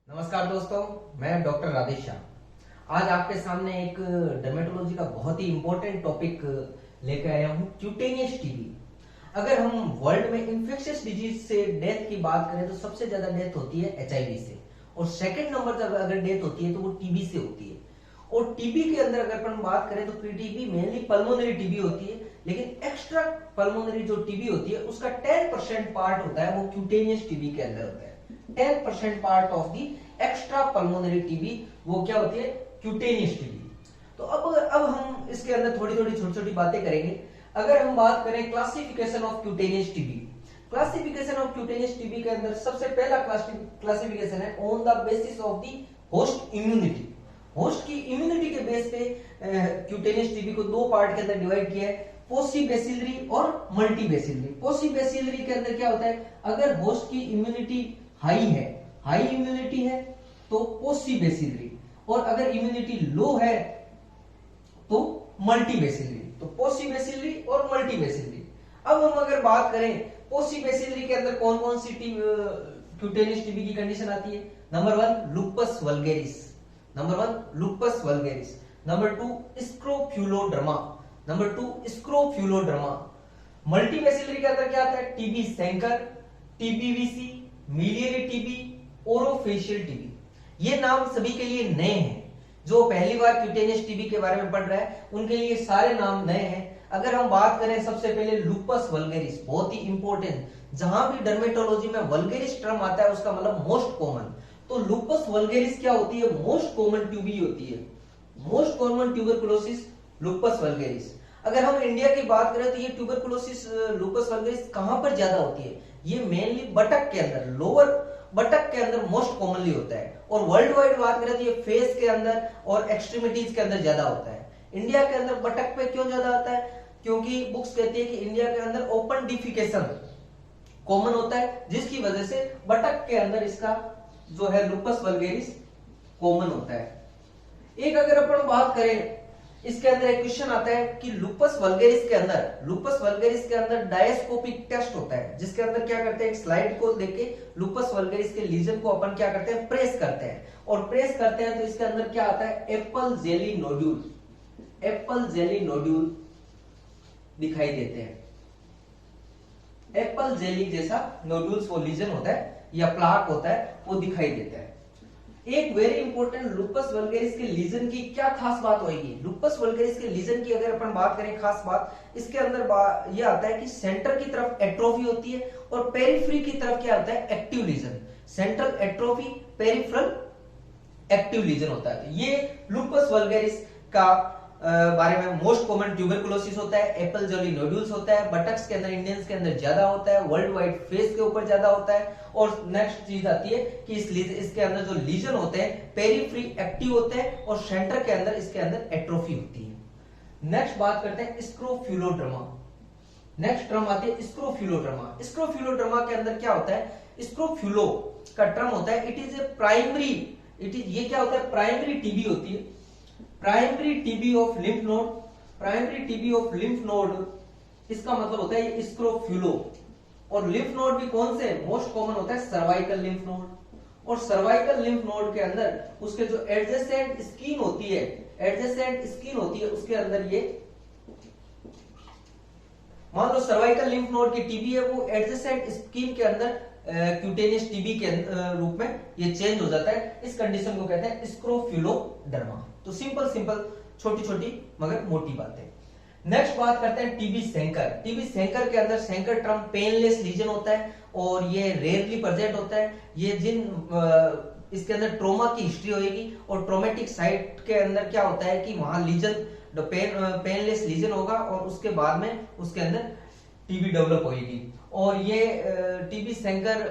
नमस्कार दोस्तों, मैं डॉक्टर राधेश शाह। आज आपके सामने एक डर्मेटोलॉजी का बहुत ही इंपॉर्टेंट टॉपिक लेकर आया हूँ, क्यूटेनियस टीबी। अगर हम वर्ल्ड में इन्फेक्शियस डिजीज से डेथ की बात करें तो सबसे ज्यादा डेथ होती है एचआईवी से, और सेकंड नंबर पर अगर डेथ होती है तो वो टीबी से होती है। और टीबी के अंदर अगर अपन बात करें तो टीबी मेनली पल्मोनरी टीबी होती है, लेकिन एक्स्ट्रा पल्मोनरी जो टीबी होती है उसका 10% पार्ट होता है वो क्यूटेनियस टीबी के अंदर होता है। 10% part of the extra pulmonary TB वो क्या होती है, क्यूटेनियस टीबी। तो अब हम इसके अंदर थोड़ी थोड़ी छोटी छोटी बातें करेंगे। अगर हम बात करें classification of cutaneous TB, classification of cutaneous TB के अंदर सबसे पहला क्लासिफिकेशन है on the basis of the host immunity. Host की इम्यूनिटी के बेस पे क्यूटेनियस टीबी को दो पार्ट के अंदर डिवाइड किया है, पोसीबेसिलरी और मल्टीबेसिलरी। पोसीबेसिलरी के अंदर क्या होता है, अगर होस्ट की इम्यूनिटी हाई है, हाई इम्यूनिटी है तो पोसीबेसिलरी, और अगर इम्यूनिटी लो है तो मल्टीबेसिलरी। तो पोसीबेसिलरी और मल्टीबेसिलरी। अब हम अगर बात करें पोसीबेसिलरी के अंदर कौन कौन सी क्यूटेनियस टीबी की कंडीशन आती है। Number 1 lupus vulgaris, number 1 lupus vulgaris, number 2 scrofuloderma, number 2 scrofuloderma. Multibacillary के अंदर क्या आता है, TB chancre, TBVC, miliary TB, orofacial TB. ये नाम सभी के लिए नए हैं। जो पहली बार क्यूटेनियस टीबी के बारे में पढ़ रहा है उनके लिए सारे नाम नए हैं। अगर हम बात करें सबसे पहले लुपस वल्गेरिस, बहुत ही इंपॉर्टेंट, जहां भी डर्मेटोलॉजी में वल्गेरिस टर्म आता है उसका मतलब मोस्ट कॉमन। तो लुपस वल्गेरिस क्या होती है, मोस्ट कॉमन टीबी होती है, most common tuberculosis lupus vulgaris. अगर हम इंडिया की बात करें तो ये ट्यूबरकुलोसिस लुपस वल्गेरिस कहां पर ज्यादा होती है, ये मेनली बटक के अंदर, लोअर बटक के अंदर मोस्ट कॉमनली होता है। और वर्ल्ड वाइड बात करें तो ये फेस के अंदर और एक्सट्रीमिटीज के अंदर ज्यादा होता है। इंडिया के अंदर बटक पे क्यों ज्यादा आता है, क्योंकि बुक्स कहती है कि इंडिया के अंदर ओपन डिफिकेशन कॉमन होता है, जिसकी वजह से बटक के अंदर इसका जो है लुपस वल्गेरिस कॉमन होता है। एक अगर अपन बात करें, इसके अंदर एक क्वेश्चन आता है कि लुपस वल्गेरिस के अंदर डायस्कोपिक टेस्ट होता है, जिसके अंदर क्या करते हैं, एक स्लाइड को लेके लुपस वल्गेरिस के लीजन को अपन क्या करते हैं, प्रेस करते हैं, और प्रेस करते हैं तो इसके अंदर क्या आता है, Apple jelly nodule, Apple jelly nodule दिखाई देते हैं। एप्पल जेली जैसा नोड्यूल्स वो लीजन होता है या प्लाक होता है वो दिखाई देता है। एक वेरी इंपॉर्टेंट लुपस वल्गेरिस के लीजन की क्या खास बात होगी, लुपस वल्गेरिस के लीजन की अगर अपन बात करें खास बात, इसके अंदर ये आता है कि सेंटर की तरफ एट्रोफी होती है और पेरिफेरी की तरफ क्या होता है, active lesion. Central atrophy, peripheral active lesion होता है। ये लुपस वल्गेरिस का बारे में मोस्ट कॉमन ट्यूबरकुलोसिस होता है, एप्पल जेली नोड्यूल्स होता है, बटक्स के अंदर इंडियंस के अंदर ज्यादा होता है, वर्ल्ड वाइड फेस के ऊपर ज्यादा होता है। और नेक्स्ट चीज आती है कि इसके अंदर जो लीजन होते हैं पेरिफेरी एक्टिव होते हैं और सेंटर के अंदर इसके अंदर एट्रोफी होती है। नेक्स्ट बात करते हैं स्क्रोफ्यूलोड्रमा। नेक्स्ट टर्म आती है स्क्रोफ्यूलोड्रमा। स्क्रोफ्यूलोड्रमा के अंदर क्या होता है, स्क्रोफ्यूलो का टर्म होता है, इट इज ए प्राइमरी, ये क्या होता है, प्राइमरी टीबी होती है, primary TB of lymph node, primary TB of lymph node, इसका मतलब होता है स्क्रोफ्यूलो। और लिम्फ नोड भी कौन से, मोस्ट कॉमन होता है सर्वाइकल लिम्फ नोड। और सर्वाइकल लिम्फ नोड के अंदर उसके जो एडजेसेंट स्किन होती है, एडजेसेंट स्किन होती है, उसके अंदर ये मान लो सर्वाइकल लिम्फ नोड की टीबी है, वो एडजेसेंट स्किन के अंदर क्यूटेनियस टीबी के रूप में ये चेंज हो जाता है। इस कंडीशन को कहते हैं स्क्रोफ्यूलोडर्मा। तो सिंपल सिंपल छोटी छोटी मगर मोटी बातें। नेक्स्ट बात करते हैं टीबी सेंकर। टीबी सेंकर के अंदर सेंकर टर्म पेनलेस लीजन होता है और ये रेयरली प्रेजेंट होता है। ये जिन इसके अंदर ट्रोमा की हिस्ट्री होगी और ट्रोमेटिक साइट के अंदर क्या होता है कि वहां लीजन पेनलेस लीजन होगा और उसके बाद में उसके अंदर टीबी डेवलप होगी। और ये टीबी सेंकर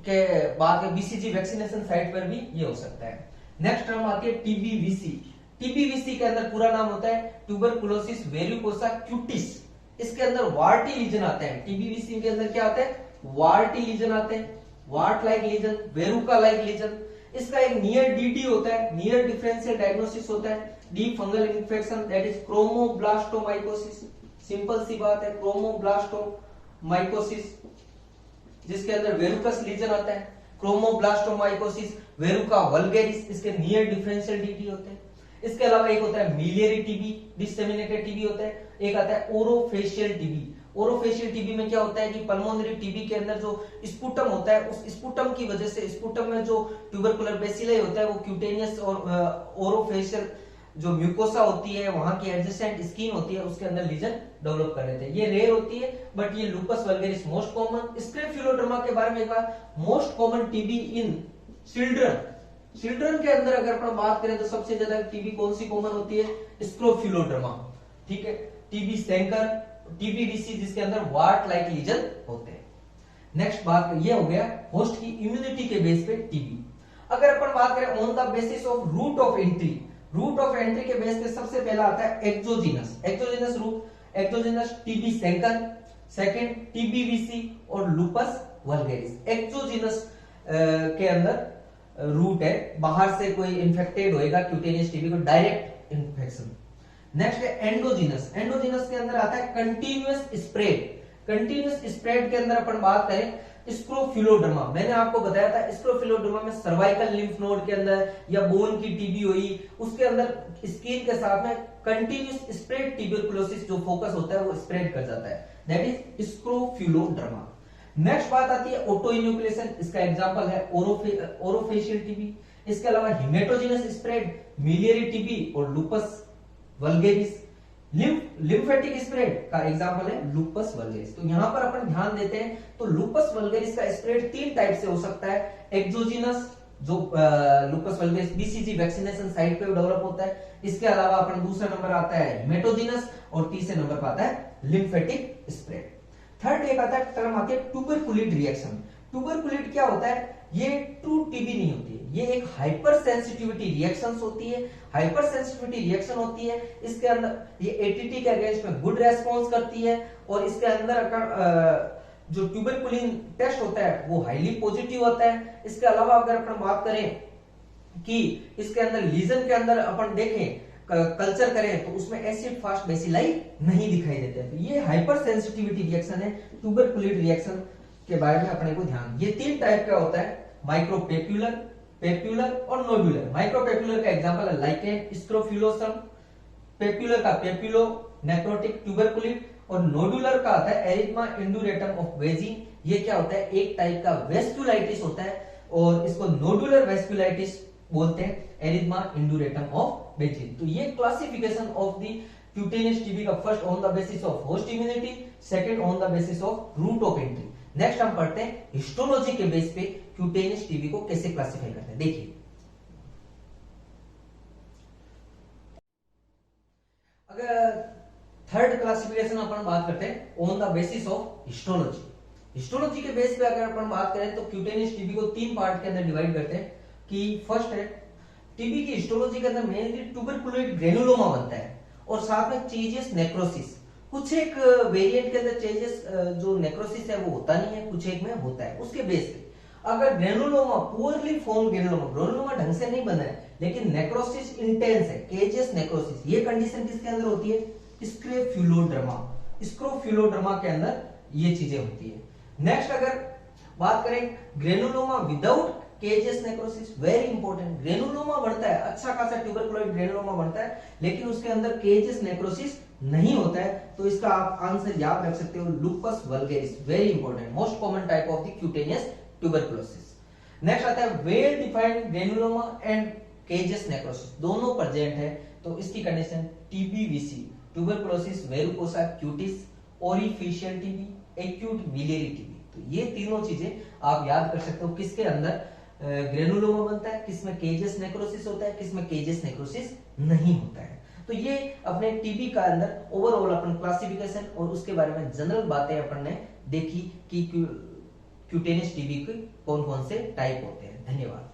के बाद बीसीजी वैक्सीनेशन साइट पर भी ये हो सकता है। नेक्स्ट टर्म आती है टीबीवीसी। टीबीवीसी के अंदर पूरा नाम होता है ट्यूबरकुलोसिस वेरिकोसा क्यूटिस। इसके अंदर वार्टी लीजन आते हैं। टीबीवीसी के अंदर क्या आते हैं, वार्टी लीजन आते हैं, wart like lesion, verruca like lesion. इसका एक नियर डीडी होता है, नियर डिफरेंशियल डायग्नोसिस होता है, deep fungal infection that is chromoblastomycosis. Simple सी बात है, क्रोमोब्लास्टोमाइकोसिस, जिसके अंदर वेरुकस लीजन आता है। क्रोमोब्लास्टोमाइकोसिस, वेरुका वल्गेरिस, इसके नियर डिफरेंशियल टीबी होते हैं। इसके अलावा एक होता है मिलियरी टीबी, डिसेमिनेटेड टीबी होता है। एक आता है ओरोफेशियल टीबी। ओरोफेशियल टीबी में क्या होता है कि पल्मोनरी टीबी के अंदर जो स्पुटम होता है, उस स्पुटम की वजह से स्पुटम में जो ट्यूबरकुलर बेसिली होता है वो क्यूटेनियस और ओरोफेशियल जो म्यूकोसा होती है, वहां की एडजेसेंट स्किन होती है, उसके अंदर लीजन डेवलप कर लेते हैं। ये रेयर होती है, बट ये lupus vulgaris most common. Scrofuloderma के बारे में एक बार, most common TB in children. Children के अंदर अगर अपन बात करें तो सबसे ज्यादा टीबी कौन सी कॉमन होती है? स्क्रोफुलोड्रामा। ठीक है, टीबी सेंकर, टीबी वीसी जिसके अंदर वार्ट लाइक लीजन होते हैं। नेक्स्ट बात ये हो गया होस्ट की इम्यूनिटी के बेस पे टीबी। अगर अपन बात करें on the basis of route of entry, route of entry के बेस पे सबसे पहला आता है exogenous. Exogenous route, exogenous TB chancre, second TB VC और लूपस वल्गेरिस। एक्सोजीनस के अंदर रूट है, बाहर से कोई इन्फेक्टेड होएगा क्यूटेनियस टीबी को, डायरेक्ट इन्फेक्शन। नेक्स्ट है एंडोजीनस। एंडोजीनस के अंदर आता है कंटीन्यूअस स्प्रेड। कंटीन्यूअस स्प्रेड के अंदर अपन बात करें स्क्रोफुलोड्रामा। मैंने आपको बताया था स्क्रोफुलोड्रामा में सर्वाइकल लिम्फ नोड के अंदर या बोन की टीबी हुई, उसके अंदर स्किन के साथ में कंटीन्यूअस स्प्रेड ट्यूबरकुलोसिस जो फोकस होता है वो स्प्रेड कर जाता है, दैट इज स्क्रोफुलोड्रामा। नेक्स्ट बात आती है ऑटो इन्यूक्लेशन। इसका एग्जांपल है ओरोफेशियल टीबी। इसके अलावा हिमेटोजेनस स्प्रेड, मिलियरी टीबी और लूपस वल्गेरिस। लिम्फेटिक स्प्रेड का एग्जांपल है लूपस वल्गेरिस। तो यहां पर अपन ध्यान देते हैं तो लूपस वल्गेरिस का स्प्रेड तीन टाइप से हो सकता है। एक्सोजीनस जो lupus vulgaris BCG vaccination site पे डेवलप होता है। इसके अलावा अपन दूसरा नंबर आता है हिमेटोजेनस और तीसरे नंबर पर आता है लिम्फेटिक स्प्रेड। थर्ड एक आता है टर्म आती है ट्यूबरकुलेट रिएक्शन। ट्यूबरकुलेट क्या होता है? ये ट्रू टीबी नहीं होती है, ये एक हाइपर सेंसिटिविटी रिएक्शंस होती है। हाइपर सेंसिटिविटी रिएक्शन होती है, इसके अंदर ये एटीटी के अगेंस्ट में गुड रेस्पॉन्स करती है और इसके अंदर जो ट्यूबरकुलिन टेस्ट होता है वो हाईली पॉजिटिव होता है। इसके अलावा अगर अपन बात करें कि इसके अंदर लीजन के अंदर अपन देखें कल्चर करें तो उसमें एसिड फास्ट बेसिलाई नहीं दिखाई देते हैं। तो ये हाइपर सेंसिटिविटी रिएक्शन है, ट्यूबरकुलेट रिएक्शन के बारे में अपने को ध्यान। ये तीन टाइप का होता है, माइक्रोपेप्यूलर, पेप्यूलर और नोडुलर। माइक्रोपेप्यूलर का एग्जांपल है लाइकेन, स्क्रोफुलोसम। पेप्यूलर का पेप्यूलो नेक्रोटिक ट्यूबरकुलेट और नोडुलर का आता है एरिथमा इंडुरेटम ऑफ वेजी। ये क्या होता है? एक टाइप का वेस्कुलाइटिस होता है और इसको नोडुलर वेस्कुलाइटिस बोलते हैं, एरिथमा इंडुरेटम ऑफ वेजी। तो ये classification of the cutaneous TB का first on the basis of host immunity, second on the basis of route of entry. Next हम पढ़ते हैं हिस्टोलॉजी के बेस पे क्यूटेनियस टीबी को कैसे क्लासिफाई करते हैं। देखिए अगर थर्ड क्लासिफिकेशन अपन बात करते हैं on the basis of histology. Histology के बेस पे अगर अपन बात करें तो क्यूटेनियस टीबी को तीन पार्ट के अंदर डिवाइड करते हैं कि फर्स्ट है टीबी की हिस्टोलॉजी के अंदर मेनली ट्यूबरकुलोइड ग्रेनुलोमा बनता है और साथ में चेजियस नेक्रोसिस। कुछ एक वेरिएंट के अंदर चेजियस जो नेक्रोसिस है वो होता नहीं है, कुछ एक में होता है। उसके बेस पे अगर ग्रेनुलोमा पुअरली फॉर्म ग्रेनुलोमा ढंग से नहीं बना है लेकिन नेक्रोसिस इंटेंस है, केजियस नेक्रोसिस, ये कंडीशन किसके अंदर होती है? स्क्रोफुलोड्रामा। स्क्रोफुलोड्रामा के अंदर ये चीजें होती है। नेक्स्ट अगर बात करें granuloma without caseous necrosis, very important. Granuloma बनता है, अच्छा खासा ट्यूबरकुलोइड ग्रेनुलोमा बनता है लेकिन उसके अंदर केजियस नेक्रोसिस नहीं होता है, तो इसका आप आंसर याद रख सकते हो lupus vulgaris, very important, most common type of the cutaneous tuberculosis. Next आता है well defined granuloma and caseous necrosis, दोनों प्रेजेंट है तो इसकी condition TBVC, tuberculosis verrucosa cutis, orificial TB, acute miliary TB. तो ये तीनों चीजें आप याद कर सकते हो किसके अंदर ग्रेनुलोमा बनता है, किसमें केजियस नेक्रोसिस होता है, किसमें केजियस नेक्रोसिस नहीं होता है। तो ये अपने टीबी का अंदर ओवरऑल अपन क्लासिफिकेशन और उसके बारे में जनरल बातें अपन ने देखी कि क्यूटेनियस टीबी के कौन कौन से टाइप होते हैं। धन्यवाद।